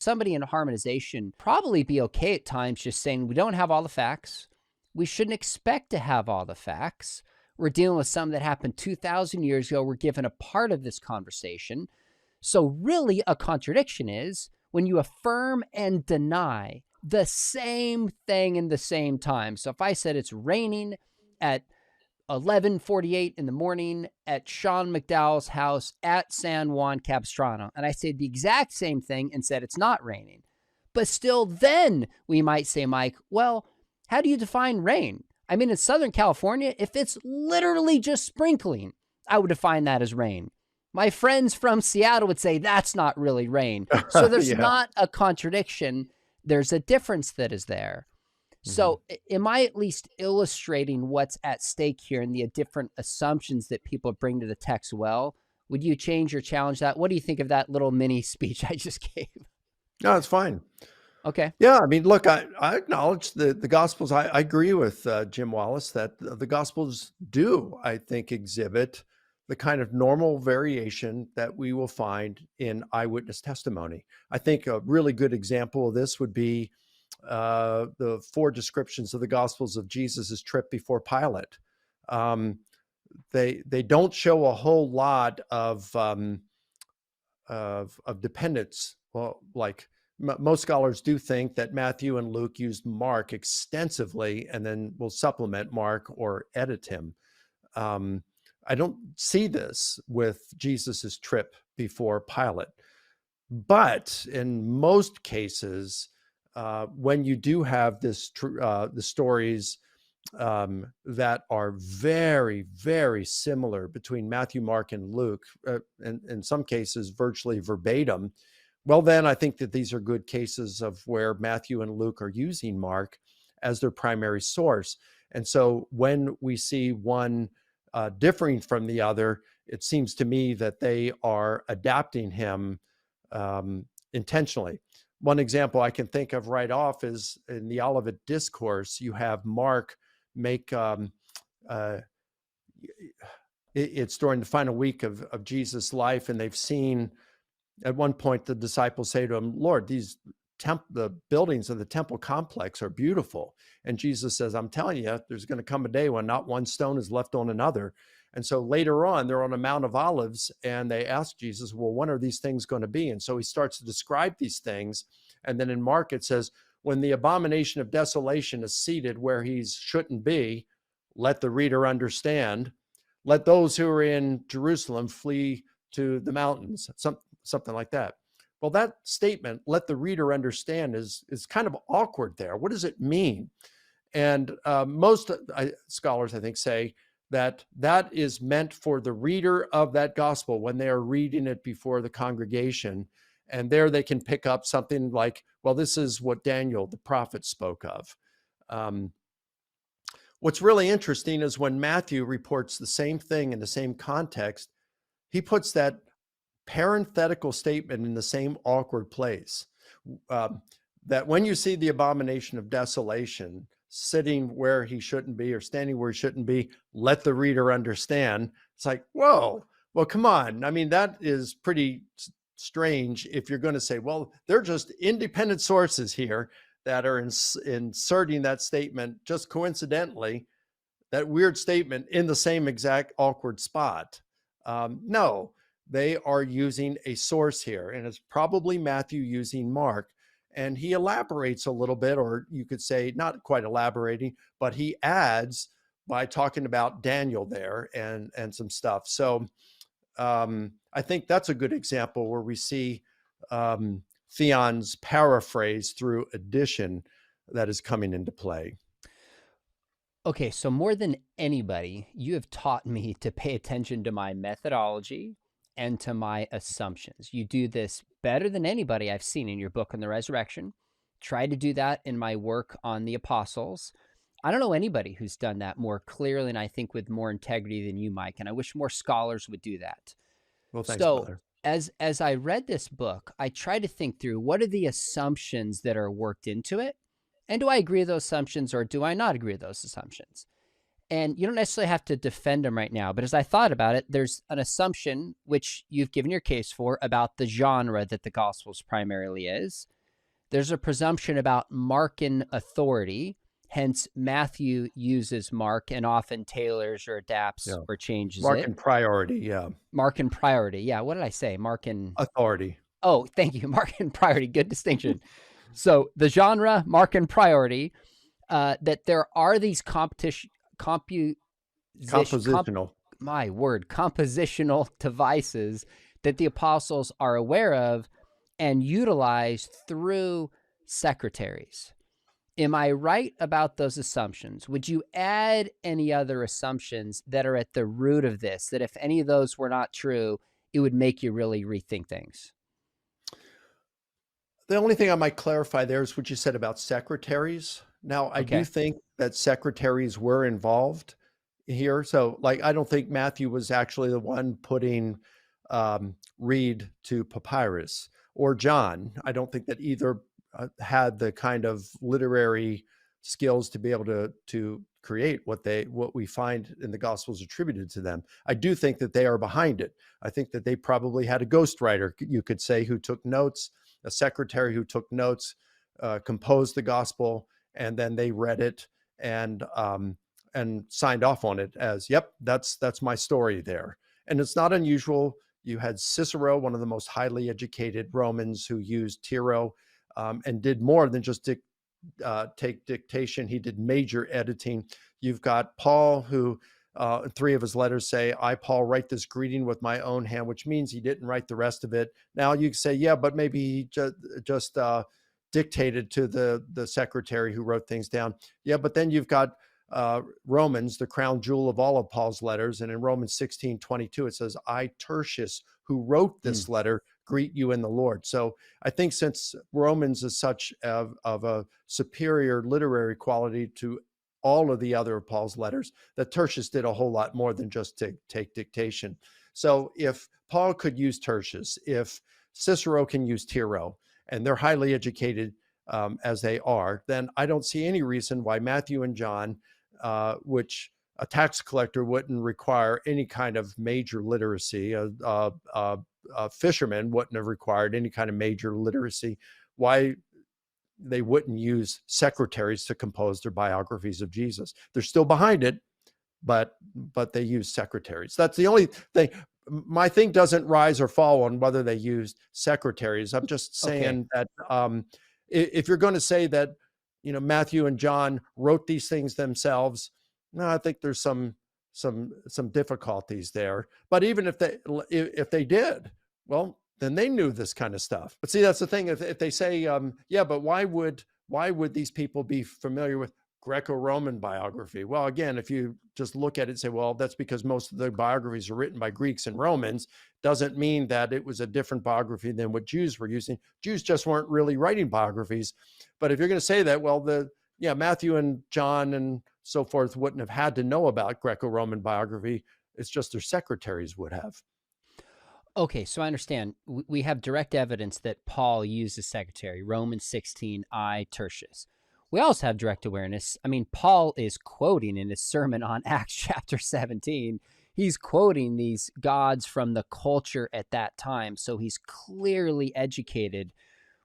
Somebody in harmonization probably be okay at times just saying, we don't have all the facts. We shouldn't expect to have all the facts. We're dealing with something that happened 2,000 years ago. We're given a part of this conversation. So really a contradiction is when you affirm and deny the same thing in the same time. So if I said it's raining at 11:48 in the morning at Sean McDowell's house at San Juan Capistrano, and I said the exact same thing and said it's not raining, but still then we might say, Mike, well, how do you define rain? I mean, in Southern California, if it's literally just sprinkling, I would define that as rain. My friends from Seattle would say that's not really rain. So there's Yeah. not a contradiction. There's a difference that is there. Mhm. So am I at least illustrating what's at stake here and the different assumptions that people bring to the text well? Would you change or challenge that? What do you think of that little mini speech I just gave? No, it's fine. Okay. Yeah, I mean, look, I acknowledge the Gospels. I agree with Jim Wallace that the Gospels do, I think, exhibit the kind of normal variation that we will find in eyewitness testimony. I think a really good example of this would be the four descriptions of the Gospels of Jesus's trip before Pilate. Um, they don't show a whole lot of dependence. Well, like most scholars do think that Matthew and Luke used Mark extensively and then will supplement Mark or edit him. Um, I don't see this with Jesus's trip before Pilate, but in most cases, when you do have the stories that are very, very similar between Matthew, Mark, and Luke, and in some cases virtually verbatim, well, then I think that these are good cases of where Matthew and Luke are using Mark as their primary source. And so when we see one differing from the other, it seems to me that they are adapting him intentionally. One example I can think of right off is in the Olivet Discourse, you have Mark make it's during the final week of Jesus' life, and they've seen at one point the disciples say to him, Lord, the buildings of the temple complex are beautiful. And Jesus says, I'm telling you, there's going to come a day when not one stone is left on another. And so later on, they're on a Mount of Olives, and they ask Jesus, well, when are these things going to be? And so he starts to describe these things. And then in Mark, it says, when the abomination of desolation is seated where he shouldn't be, let the reader understand. Let those who are in Jerusalem flee to the mountains, something like that. Well, that statement, let the reader understand, is kind of awkward there. What does it mean? And most scholars, I think, say that that is meant for the reader of that gospel when they are reading it before the congregation. And there they can pick up something like, well, this is what Daniel, the prophet, spoke of. What's really interesting is when Matthew reports the same thing in the same context, he puts that parenthetical statement in the same awkward place. That when you see the abomination of desolation sitting where he shouldn't be or standing where he shouldn't be, let the reader understand. It's like, whoa, well, come on. I mean, that is pretty strange if you're going to say, well, they're just independent sources here that are inserting that statement just coincidentally, that weird statement in the same exact awkward spot. No, they are using a source here, and it's probably Matthew using Mark. And he elaborates a little bit, or you could say not quite elaborating, but he adds by talking about Daniel there and some stuff. So I think that's a good example where we see Theon's paraphrase through addition that is coming into play. Okay, so more than anybody, you have taught me to pay attention to my methodology and to my assumptions. You do this better than anybody I've seen in your book on the resurrection. Try to do that in my work on the apostles. I don't know anybody who's done that more clearly and I think with more integrity than you, Mike, and I wish more scholars would do that. Well, thanks, So, brother. as I read this book, I tried to think through what are the assumptions that are worked into it, and do I agree with those assumptions or do I not agree with those assumptions? And you don't necessarily have to defend them right now. But as I thought about it, there's an assumption, which you've given your case for, about the genre that the Gospels primarily is. There's a presumption about Markan authority. Hence, Matthew uses Mark and often tailors or adapts Yeah. or changes Mark it. and priority. Yeah. Markan priority. Yeah. What did I say? Markan Authority. Oh, thank you. Markan priority. Good distinction. So the genre, Markan priority, that there are these compositional devices that the apostles are aware of and utilize through secretaries. Am I right about those assumptions? Would you add any other assumptions that are at the root of this, that if any of those were not true, it would make you really rethink things? The only thing I might clarify there is what you said about secretaries. Now, I do Okay. think that secretaries were involved here. So, like, I don't think Matthew was actually the one putting reed to papyrus, or John. I don't think that either had the kind of literary skills to be able to create what we find in the Gospels attributed to them. I do think that they are behind it. I think that they probably had a ghostwriter, you could say, who took notes, a secretary who took notes, composed the Gospel, and then they read it and signed off on it as, yep, that's my story there. And it's not unusual. You had Cicero, one of the most highly educated Romans, who used Tiro and did more than just take dictation. He did major editing. You've got Paul, who 3 of his letters say, I, Paul, write this greeting with my own hand, which means he didn't write the rest of it. Now you can say, yeah, but maybe he just dictated to the secretary who wrote things down. Yeah, but then you've got Romans, the crown jewel of all of Paul's letters. And in Romans 16:22, it says, I, Tertius, who wrote this letter, greet you in the Lord. So I think since Romans is such of a superior literary quality to all of the other of Paul's letters, that Tertius did a whole lot more than just to take dictation. So if Paul could use Tertius, if Cicero can use Tiro, and they're highly educated as they are, then I don't see any reason why Matthew and John, which a tax collector wouldn't require any kind of major literacy, a fisherman wouldn't have required any kind of major literacy, why they wouldn't use secretaries to compose their biographies of Jesus. They're still behind it, but they use secretaries. That's the only thing. My thing doesn't rise or fall on whether they used secretaries. I'm just saying that if you're going to say that, Matthew and John wrote these things themselves, no, I think there's some difficulties there. But even if they did, well, then they knew this kind of stuff. But see, that's the thing. If they say, yeah, but why would these people be familiar with Greco-Roman biography? Well, again, if you just look at it and say, well, that's because most of the biographies are written by Greeks and Romans, doesn't mean that it was a different biography than what Jews were using. Jews just weren't really writing biographies. But if you're going to say that, well, Matthew and John and so forth wouldn't have had to know about Greco-Roman biography. It's just their secretaries would have. Okay, so I understand. We have direct evidence that Paul used a secretary, Romans 16, I, Tertius. We also have direct awareness. I mean, Paul is quoting in his sermon on Acts chapter 17. He's quoting these gods from the culture at that time. So he's clearly educated.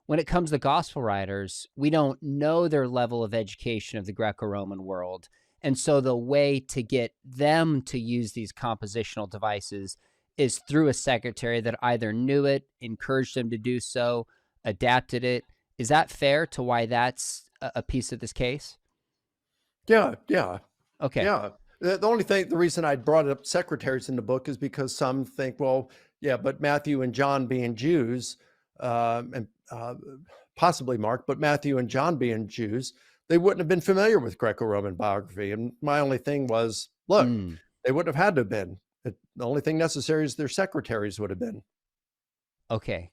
When it comes to gospel writers, we don't know their level of education of the Greco-Roman world. And so the way to get them to use these compositional devices is through a secretary that either knew it, encouraged them to do so, adapted it. Is that fair to why that's a piece of this case? Yeah. Okay. Yeah. The reason I brought up secretaries in the book is because some think, well, yeah, but Matthew and John being Jews, and possibly Mark, but Matthew and John being Jews, they wouldn't have been familiar with Greco-Roman biography. And my only thing was, look, they wouldn't have had to have been. The only thing necessary is their secretaries would have been. Okay.